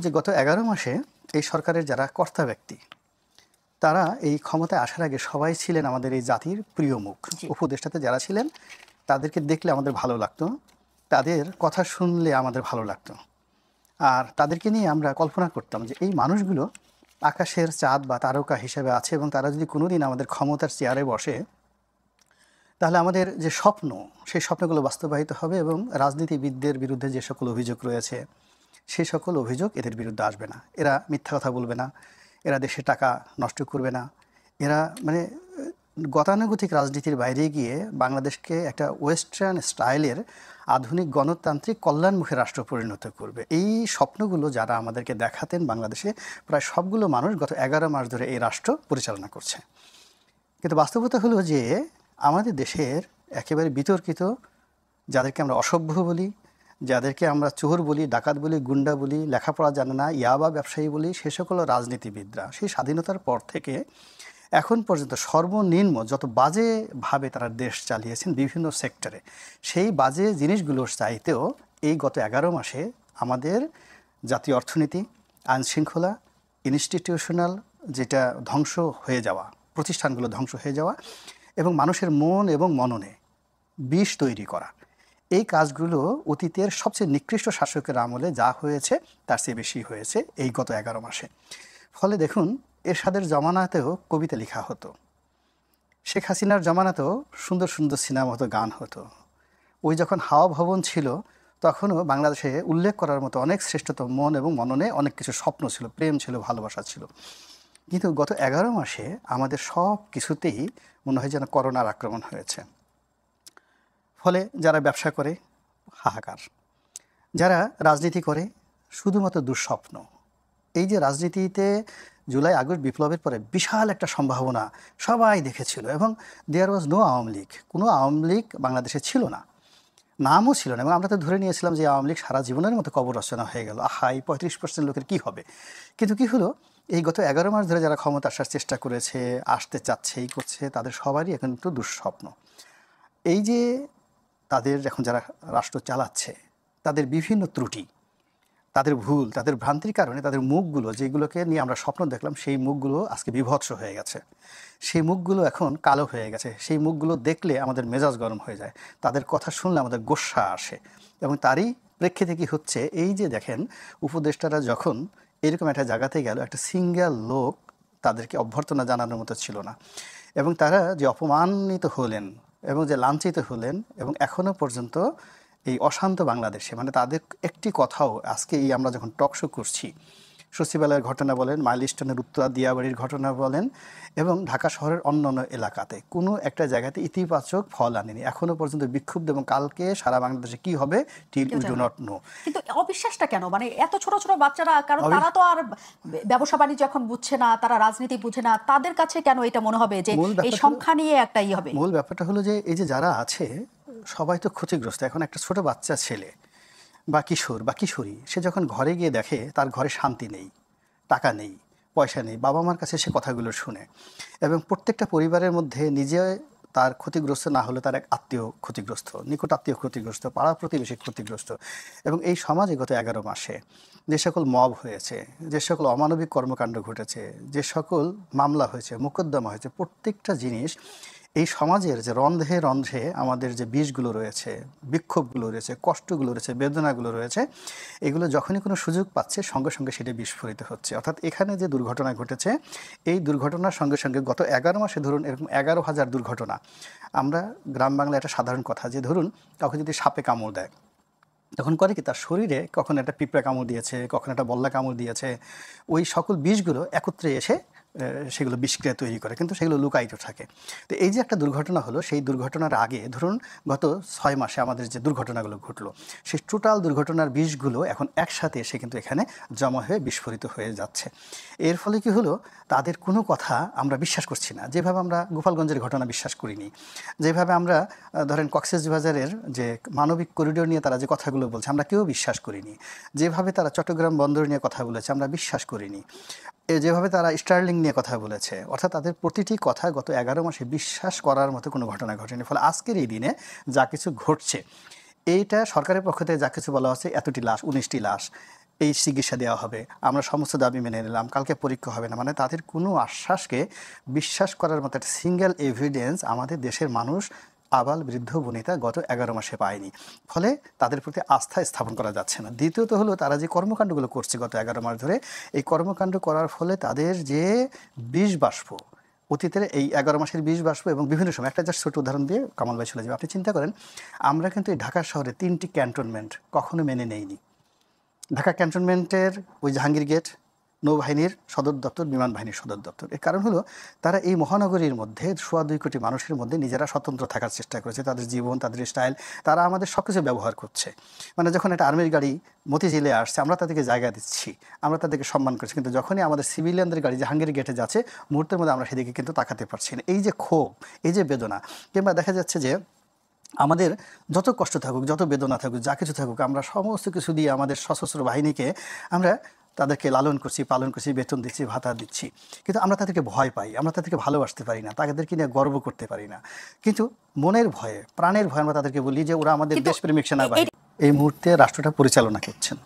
যে গত ১১ মাসে এই সরকারের যারা কর্তা ব্যক্তি তারা এই ক্ষমতায় আসার আগে সবাই ছিলেন আমাদের এই জাতির প্রিয় মুখ। উপদেষ্টাতে যারা ছিলেন তাদেরকে দেখলে আমাদের ভালো লাগতো, তাদের কথা শুনলে আমাদের ভালো লাগতো। আর তাদেরকে নিয়ে আমরা কল্পনা করতাম যে এই মানুষগুলো আকাশের চাঁদ বা তারকা হিসেবে আছে এবং তারা যদি কোনোদিন আমাদের ক্ষমতার চেয়ারে বসে তাহলে আমাদের যে স্বপ্ন সেই স্বপ্নগুলো বাস্তবায়িত হবে এবং রাজনীতিবিদদের বিরুদ্ধে যে সকল অভিযোগ রয়েছে সেই সকল অভিযোগ এদের বিরুদ্ধে আসবে না। এরা মিথ্যা কথা বলবে না, এরা দেশের টাকা নষ্ট করবে না, এরা মানে গতানুগতিক রাজনীতির বাইরে গিয়ে বাংলাদেশকে একটা ওয়েস্টার্ন স্টাইলের আধুনিক গণতান্ত্রিক কল্যাণমুখী রাষ্ট্র পরিণত করবে। এই স্বপ্নগুলো যারা আমাদেরকে দেখাতেন বাংলাদেশে প্রায় সবগুলো মানুষ গত ১১ মাস ধরে এই রাষ্ট্র পরিচালনা করছে। কিন্তু বাস্তবতা হলো যে আমাদের দেশের একেবারে বিতর্কিত, যাদেরকে আমরা অসভ্য বলি, যাদেরকে আমরা চোর বলি, ডাকাত বলি, গুন্ডা বলি, লেখাপড়া জানে না, ইয়াবা ব্যবসায়ী বলি, সে সকল রাজনীতিবিদরা সেই স্বাধীনতার পর থেকে এখন পর্যন্ত সর্বনিম্ন যত বাজেভাবে তারা দেশ চালিয়েছেন বিভিন্ন সেক্টরে, সেই বাজে জিনিসগুলোর চাইতেও এই গত ১১ মাসে আমাদের জাতীয় অর্থনীতি, আইনশৃঙ্খলা, ইনস্টিটিউশনাল যেটা ধ্বংস হয়ে যাওয়া, প্রতিষ্ঠানগুলো ধ্বংস হয়ে যাওয়া এবং মানুষের মন এবং মননে বিষ তৈরি করা, এই কাজগুলো অতীতের সবচেয়ে নিকৃষ্ট শাসকের আমলে যা হয়েছে তার চেয়ে বেশি হয়েছে এই গত ১১ মাসে। ফলে দেখুন, এরশাদের জমানাতেও কবিতা লেখা হতো, শেখ হাসিনার জমানাতেও সুন্দর সুন্দর সিনেমা হতো, গান হতো। ওই যখন হাওয়া ভবন ছিল তখনও বাংলাদেশে উল্লেখ করার মতো অনেক শ্রেষ্ঠতম মন এবং মননে অনেক কিছু স্বপ্ন ছিল, প্রেম ছিল, ভালোবাসা ছিল। কিন্তু গত ১১ মাসে আমাদের সব কিছুতেই মনে হয় যেন করোনার আক্রমণ হয়েছে। ফলে যারা ব্যবসা করে হাহাকার, যারা রাজনীতি করে শুধুমাত্র দুঃস্বপ্ন। এই যে রাজনীতিতে জুলাই আগস্ট বিপ্লবের পরে বিশাল একটা সম্ভাবনা সবাই দেখেছিল এবং দেয়ার ওয়াজ নো আওয়ামী লীগ, কোনো আওয়ামী লীগ বাংলাদেশে ছিল না, নামও ছিল না। এবং আমরা তো ধরে নিয়েছিলাম যে আওয়ামী লীগ সারা জীবনের মতো কবর রচনা হয়ে গেল, আহা এই ৩৫% লোকের কী হবে। কিন্তু কী হলো, এই গত ১১ মাস ধরে যারা ক্ষমতা আসার চেষ্টা করেছে, আসতে চাচ্ছে, এই করছে, তাদের সবারই এখন একটু দুঃস্বপ্ন। এই যে তাদের এখন যারা রাষ্ট্র চালাচ্ছে তাদের বিভিন্ন ত্রুটি, তাদের ভুল, তাদের ভ্রান্তির কারণে তাদের মুখগুলো, যেগুলোকে নিয়ে আমরা স্বপ্ন দেখলাম, সেই মুখগুলো আজকে বিভৎস হয়ে গেছে, সেই মুখগুলো এখন কালো হয়ে গেছে। সেই মুখগুলো দেখলে আমাদের মেজাজ গরম হয়ে যায়, তাদের কথা শুনলে আমাদের গোস্সা আসে। এবং তারই প্রেক্ষিতে কি হচ্ছে, এই যে দেখেন উপদেষ্টারা যখন এরকম একটা জায়গাতে গেল, একটা সিঙ্গেল লোক তাদেরকে অভ্যর্থনা জানানোর মতো ছিল না এবং তারা যে অপমানিত হলেন এবং যে লাঞ্ছিত হলেন এবং এখনও পর্যন্ত এই অশান্ত বাংলাদেশে মানে তাদের একটি কথাও, আজকে এই আমরা যখন টক শো করছি, সচিবালয়ের ঘটনা বলেন, মাইলস্টোনের উত্তরা দিয়াবাড়ির ঘটনা বলেন এবং ঢাকা শহরের অন্যান্য এলাকাতে কোনো একটা জায়গাতে ইতিবাচক ফল আনেনি এখনও পর্যন্ত। বিক্ষুব্ধ এবং কালকে সারা বাংলাদেশে কি হবে till we do not know. কিন্তু অবিশ্বাসটা কেন? মানে এত ছোট ছোট বাচ্চারা, কারণ তারা তো আর ব্যবসা বাণিজ্য এখন বুঝছে না, তারা রাজনীতি বুঝে না, তাদের কাছে কেন এটা মনে হবে যে এই সংখ্যা নিয়ে একটা হবে? মূল ব্যাপারটা হলো যে এই যে যারা আছে সবাই তো ক্ষতিগ্রস্ত। এখন একটা ছোট বাচ্চা ছেলে বা কিশোর বা কিশোরী, সে যখন ঘরে গিয়ে দেখে তার ঘরে শান্তি নেই, টাকা নেই, পয়সা নেই, বাবা মার কাছে সে কথাগুলো শুনে এবং প্রত্যেকটা পরিবারের মধ্যে নিজে তার ক্ষতিগ্রস্ত না হলে তার এক আত্মীয় ক্ষতিগ্রস্ত, নিকট আত্মীয় ক্ষতিগ্রস্ত, পাড়া প্রতিবেশী ক্ষতিগ্রস্ত। এবং এই সমাজে গত ১১ মাসে যে সকল মব হয়েছে, যে সকল অমানবিক কর্মকাণ্ড ঘটেছে, যে সকল মামলা হয়েছে, মোকদ্দমা হয়েছে, প্রত্যেকটা জিনিস এই সমাজের যে রন্ধ্রে রন্ধ্রে আমাদের যে বিষগুলো রয়েছে, বিক্ষোভগুলো রয়েছে, কষ্টগুলো রয়েছে, বেদনাগুলো রয়েছে, এগুলো যখনই কোনো সুযোগ পাচ্ছে সঙ্গে সঙ্গে সেটা বিস্ফোরিত হচ্ছে। অর্থাৎ এখানে যে দুর্ঘটনা ঘটেছে, এই দুর্ঘটনার সঙ্গে সঙ্গে গত ১১ মাসে ধরুন এরকম ১১,০০০ দুর্ঘটনা। আমরা গ্রাম বাংলায় একটা সাধারণ কথা যে ধরুন কাউকে যদি সাপে কামড় দেয় তখন করে কি তার শরীরে কখন একটা পিঁপড়া কামড় দিয়েছে, কখন একটা বল্লা কামড় দিয়েছে, ওই সকল বিষগুলো একত্রে এসে সেগুলো বিষক্রিয়া তৈরি করে, কিন্তু সেগুলো লুকায়িত থাকে। তো এই যে একটা দুর্ঘটনা হলো, সেই দুর্ঘটনার আগে ধরুন গত ৬ মাসে আমাদের যে দুর্ঘটনাগুলো ঘটলো, সেই টোটাল দুর্ঘটনার বিষগুলো এখন একসাথে এসে কিন্তু এখানে জমা হয়ে বিস্ফোরিত হয়ে যাচ্ছে। এর ফলে কি হলো, তাদের কোনো কথা আমরা বিশ্বাস করছি না। যেভাবে আমরা গোপালগঞ্জের ঘটনা বিশ্বাস করিনি, যেভাবে আমরা ধরেন কক্সবাজারের যে মানবিক করিডোর নিয়ে তারা যে কথাগুলো বলছে আমরা কেউ বিশ্বাস করিনি, যেভাবে তারা চট্টগ্রাম বন্দর নিয়ে কথা বলেছে আমরা বিশ্বাস করিনি, যেভাবে তারা স্টার্লিং নিয়ে কথা বলেছে, অর্থাৎ তাদের প্রতিটি কথা গত ১১ মাসে বিশ্বাস করার মতো কোনো ঘটনা ঘটেনি। ফলে আজকের এই দিনে যা কিছু ঘটছে, এইটা সরকারের পক্ষ থেকে যা কিছু বলা হচ্ছে, এতটি লাশ, ১৯টি লাশ, এই চিকিৎসা দেওয়া হবে, আমরা সমস্ত দাবি মেনে নিলাম, কালকে পরীক্ষা হবে না, মানে তাদের কোনো আশ্বাসকে বিশ্বাস করার মতো একটা সিঙ্গেল এভিডেন্স আমাদের দেশের মানুষ আবাল বৃদ্ধ বনিতা গত 11 মাসে পায়নি। ফলে তাদের প্রতি আস্থা স্থাপন করা যাচ্ছে না। দ্বিতীয়ত হলো তারা যে কর্মকাণ্ডগুলো করছে গত 11 মাস ধরে, এই কর্মকাণ্ড করার ফলে তাদের যে বিষ বাষ্প, অতীতের এই 11 মাসের বিষ বাষ্প এবং বিভিন্ন সময়, একটা জাস্ট ছোট উদাহরণ দিয়ে কামাল ভাই চলে যাবে। আপনি চিন্তা করেন, আমরা কিন্তু এই ঢাকা শহরে 3টি ক্যান্টনমেন্ট কখনো মেনে নেইনি। ঢাকা ক্যান্টনমেন্টের ওই জাহাঙ্গীর গেট, নৌবাহিনীর সদর দপ্তর, বিমান বাহিনীর সদর দপ্তর। এর কারণ হলো তারা এই মহানগরীর মধ্যে 2.25 কোটি মানুষের মধ্যে নিজেরা স্বতন্ত্র থাকার চেষ্টা করেছে। তাদের জীবন, তাদের স্টাইল, তারা আমাদের সব কিছু ব্যবহার করছে। মানে যখন একটা আর্মির গাড়ি মতিঝিলে আসছে, আমরা তাদেরকে জায়গা দিচ্ছি, আমরা তাদেরকে সম্মান করছি, কিন্তু যখনই আমাদের সিভিলিয়ানদের গাড়ি জাহাঙ্গীর গেটে যাচ্ছে, মুহূর্তের মধ্যে আমরা সেদিকে কিন্তু তাকাতে পারছি না। এই যে ক্ষোভ, এই যে বেদনা, কিংবা দেখা যাচ্ছে যে আমাদের যত কষ্ট থাকুক, যত বেদনা থাকুক, যা কিছু থাকুক, আমরা সমস্ত কিছু দিয়ে আমাদের সশস্ত্র বাহিনীকে আমরা তাদেরকে লালন করছি, পালন করছি, বেতন দিচ্ছি, ভাতা দিচ্ছি, কিন্তু আমরা তাদেরকে ভয় পাই, আমরা তাদেরকে ভালোবাসতে পারি না, তাদেরকে নিয়ে গর্ব করতে পারি না। কিন্তু মনের ভয়ে, প্রাণের ভয়ে আমরা তাদেরকে বলি যে ওরা আমাদের দেশপ্রেমিক সেনাবাহিনী। এই মুহূর্তে রাষ্ট্রটা পরিচালনা করছেন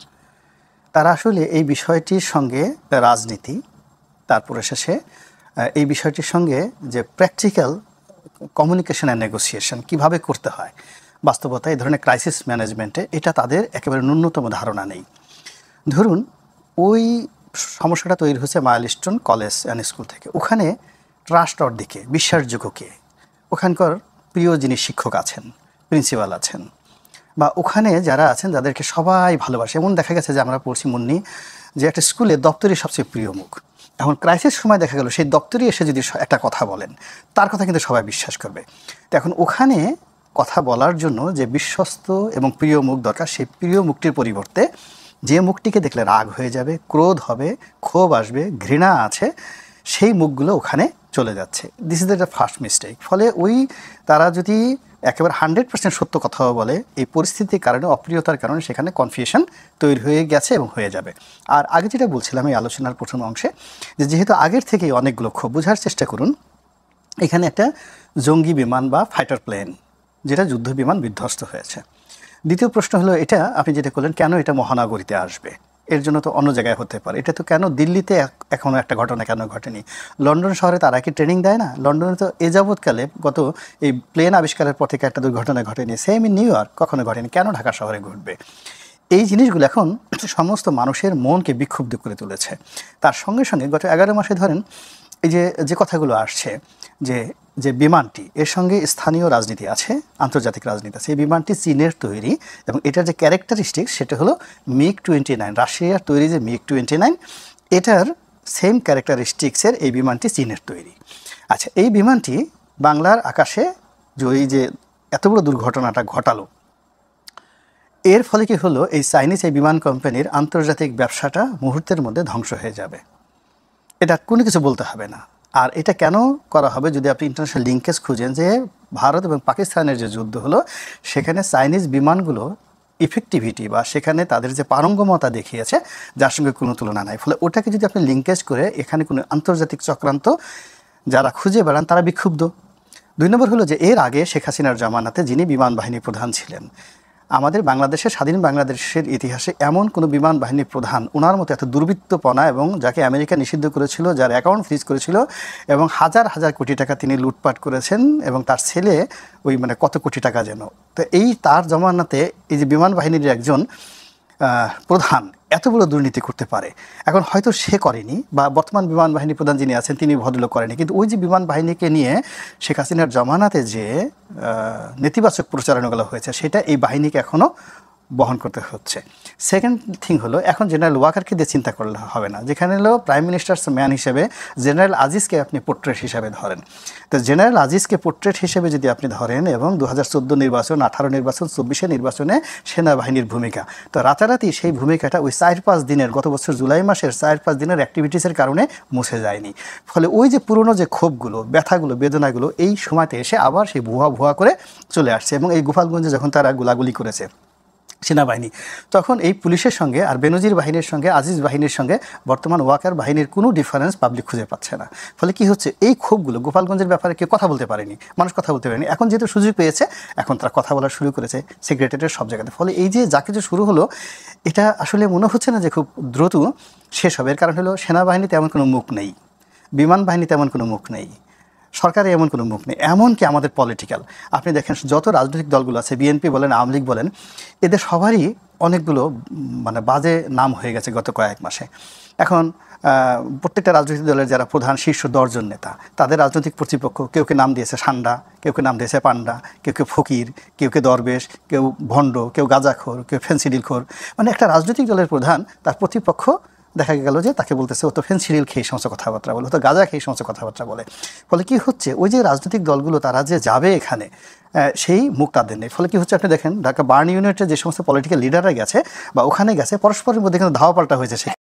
তারা আসলে এই বিষয়টির সঙ্গে রাজনীতি, তারপরে শেষে এই বিষয়টির সঙ্গে যে প্র্যাকটিক্যাল কমিউনিকেশন অ্যান্ড নেগোসিয়েশন কীভাবে করতে হয় বাস্তবতা, এই ধরনের ক্রাইসিস ম্যানেজমেন্টে, এটা তাদের একেবারে ন্যূনতম ধারণা নেই। ধরুন ওই সমস্যাটা তৈরি হয়েছে মাইলস্টোন কলেজ অ্যান্ড স্কুল থেকে। ওখানে ট্রাস্টর দিকে বিশ্বাসযোগ্য কে, ওখানকার প্রিয় যিনি শিক্ষক আছেন, প্রিন্সিপাল আছেন, বা ওখানে যারা আছেন যাদেরকে সবাই ভালোবাসে। এমন দেখা গেছে যে আমরা পড়ছি মুন্নি, যে একটা স্কুলে দপ্তরই সবচেয়ে প্রিয় মুখ। এখন ক্রাইসিস সময় দেখা গেল সেই দপ্তরই এসে যদি একটা কথা বলেন, তার কথা কিন্তু সবাই বিশ্বাস করবে। তো এখন ওখানে কথা বলার জন্য যে বিশ্বস্ত এবং প্রিয় মুখ দরকার, সেই প্রিয় মুখটির পরিবর্তে যে মুখটিকে দেখলে রাগ হয়ে যাবে, ক্রোধ হবে, ক্ষোভ আসবে, ঘৃণা আছে, সেই মুখগুলো ওখানে চলে যাচ্ছে। This is the first mistake. ফলে ওই তারা যদি একেবারে 100% সত্য কথাও বলে, এই পরিস্থিতির কারণে, অপ্রিয়তার কারণে সেখানে কনফিউশন তৈরি হয়ে গেছে এবং হয়ে যাবে। আর আগে যেটা বলছিলাম এই আলোচনার প্রথম অংশে, যে যেহেতু আগের থেকেই অনেকগুলো ক্ষোভ, বোঝার চেষ্টা করুন, এখানে একটা জঙ্গি বিমান বা ফাইটার প্লেন, যেটা যুদ্ধ বিমান বিধ্বস্ত হয়েছে। দ্বিতীয় প্রশ্ন হলো, এটা আপনি যেটা করলেন, কেন এটা মহানগরীতে আসবে? এর জন্য তো অন্য জায়গায় হতে পারে। এটা তো কেন দিল্লিতে এখনও একটা ঘটনা কেন ঘটেনি? লন্ডন শহরে তারা কি ট্রেনিং দেয় না? লন্ডনে তো এ যাবৎকালে গত এই প্লেন আবিষ্কারের পর থেকে একটা দুর্ঘটনা ঘটেনি। সেম ইন নিউ ইয়র্ক কখনো ঘটেনি, কেন ঢাকা শহরে ঘটবে? এই জিনিসগুলো এখন সমস্ত মানুষের মনকে বিক্ষুব্ধ করে তুলেছে। তার সঙ্গে সঙ্গে গত 11 মাসে ধরেন এই যে কথাগুলো আসছে, যে যে বিমানটি, এর সঙ্গে স্থানীয় রাজনীতি আছে, আন্তর্জাতিক রাজনীতি আছে। এই বিমানটি চীনের তৈরি এবং এটার যে ক্যারেক্টারিস্টিক্স সেটা হলো MiG-29, রাশিয়ার তৈরি যে MiG-29, এটার সেম ক্যারেক্টারিস্টিক্সের এই বিমানটি চীনের তৈরি। আচ্ছা, এই বিমানটি বাংলার আকাশে যে এত বড় দুর্ঘটনাটা ঘটালো, এর ফলে কি হলো, এই চাইনিজ এই বিমান কোম্পানির আন্তর্জাতিক ব্যবসাটা মুহূর্তের মধ্যে ধ্বংস হয়ে যাবে। এটা কোনো কিছু বলতে হবে না। আর এটা কেন করা হবে, যদি আপনি ইন্টারন্যাশনাল লিঙ্কেজ খুঁজেন, যে ভারত এবং পাকিস্তানের যে যুদ্ধ হলো, সেখানে চাইনিজ বিমানগুলো ইফেক্টিভিটি বা সেখানে তাদের যে পারঙ্গমতা দেখিয়েছে, যার সঙ্গে কোনো তুলনা নাই। ফলে ওটাকে যদি আপনি লিঙ্কেজ করে এখানে কোনো আন্তর্জাতিক চক্রান্ত যারা খুঁজে বেড়ান, তারা বিক্ষুব্ধ। 2 নম্বর হলো যে এর আগে শেখ হাসিনার জামানাতে যিনি বিমান বাহিনী প্রধান ছিলেন, আমাদের বাংলাদেশের, স্বাধীন বাংলাদেশের ইতিহাসে এমন কোনো বিমান বাহিনীর প্রধান ওনার মতো এত দুর্বৃত্তপনা, এবং যাকে আমেরিকা নিষিদ্ধ করেছিল, যার অ্যাকাউন্ট ফ্রিজ করেছিল, এবং হাজার হাজার কোটি টাকা তিনি লুটপাট করেছেন, এবং তার ছেলে ওই মানে কত কোটি টাকা যেন। তো এই তার জমানাতে এই যে বিমান বাহিনীর একজন প্রধান এত বড় দুর্নীতি করতে পারে, এখন হয়তো সে করেনি, বা বর্তমান বিমান বাহিনী প্রধান যিনি আছেন তিনি ভদ্রলোক করেনি, কিন্তু ওই যে বিমান বাহিনীকে নিয়ে শেখ হাসিনার জমানাতে যে নেতিবাচক প্রচারণাগুলো হয়েছে, সেটা এই বাহিনীকে এখনও বহন করতে হচ্ছে। সেকেন্ড থিং হলো, এখন জেনারেল ওয়াকারকে দিয়ে চিন্তা করলে হবে না, যেখানে হলো প্রাইম মিনিস্টার্স ম্যান হিসেবে জেনারেল আজিজকে আপনি পোর্ট্রেট হিসেবে ধরেন। তো জেনারেল আজিজকে পোর্ট্রেট হিসেবে যদি আপনি ধরেন, এবং 2014 নির্বাচন, 18 নির্বাচন, 24 নির্বাচনে সেনাবাহিনীর ভূমিকা, তো রাতারাতি সেই ভূমিকাটা ওই 4-5 দিনের, গত বছর জুলাই মাসের 4-5 দিনের অ্যাক্টিভিটিসের কারণে মুছে যায়নি। ফলে ওই যে পুরনো যে ক্ষোভগুলো, ব্যথাগুলো, বেদনাগুলো এই সময়তে এসে আবার সেই ভুয়া ভুয়া করে চলে আসছে। এবং এই গোপালগঞ্জে যখন তারা গোলাগুলি করেছে, সেনাবাহিনী। তখন এই পুলিশের সঙ্গে আর বেনজির বাহিনীর সঙ্গে আজিজ বাহিনীর সঙ্গে বর্তমান ওয়াকার বাহিনীর কোনো ডিফারেন্স পাবলিক খুঁজে পাচ্ছে না। ফলে কি হচ্ছে, এই ক্ষোভগুলো গোপালগঞ্জের ব্যাপারে কেউ কথা বলতে পারেনি, মানুষ কথা বলতে পারেনি। এখন যেহেতু সুযোগ পেয়েছে, এখন তারা কথা বলা শুরু করেছে সেক্রেটারিয়েটের সব জায়গাতে। ফলে এই যে যা কিছু শুরু হলো, এটা আসলে মনে হচ্ছে না যে খুব দ্রুত শেষ হবে। এর কারণ হলো সেনাবাহিনীতে এমন কোনো মুখ নেই, বিমান বাহিনীতে এমন কোনো মুখ নেই, সরকারে এমন কোনো মুখ নেই, এমনকি আমাদের পলিটিক্যাল আপনি দেখেন যত রাজনৈতিক দলগুলো আছে, বিএনপি বলেন, আওয়ামী লীগ বলেন, এদের সবারই অনেকগুলো মানে বাজে নাম হয়ে গেছে গত কয়েক মাসে। এখন প্রত্যেকটা রাজনৈতিক দলের যারা প্রধান শীর্ষ 10 জন নেতা, তাদের রাজনৈতিক কর্তৃপক্ষ কেউ নাম দিয়েছে সান্ডা, কেউ নাম দিয়েছে পান্ডা, কেউ ফকির, কেউ দরবেশ, কেউ ভণ্ড, কেউ গাঁজাখোর, কেউ ফেন্সিডিলখোর। মানে একটা রাজনৈতিক দলের প্রধান তার প্রতিপক্ষ দেখা গেল যে তাকে বলতেছে ও তো ফেন্সিডিল খেয়ে সমস্ত কথাবার্তা বলে, ও তো গাঁজা খেয়ে সমস্ত কথাবার্তা বলে। ফলে কি হচ্ছে, ওই যে রাজনৈতিক দলগুলো তারা যে যাবে এখানে, সেই মুখ তাদের নেই। ফলে কি হচ্ছে, আপনি দেখেন ঢাকা বার্ন ইউনিটের যে সমস্ত পলিটিক্যাল লিডাররা গেছে বা ওখানে গেছে, পরস্পরের মধ্যে কিন্তু ধাওয়া পাল্টা হয়েছে।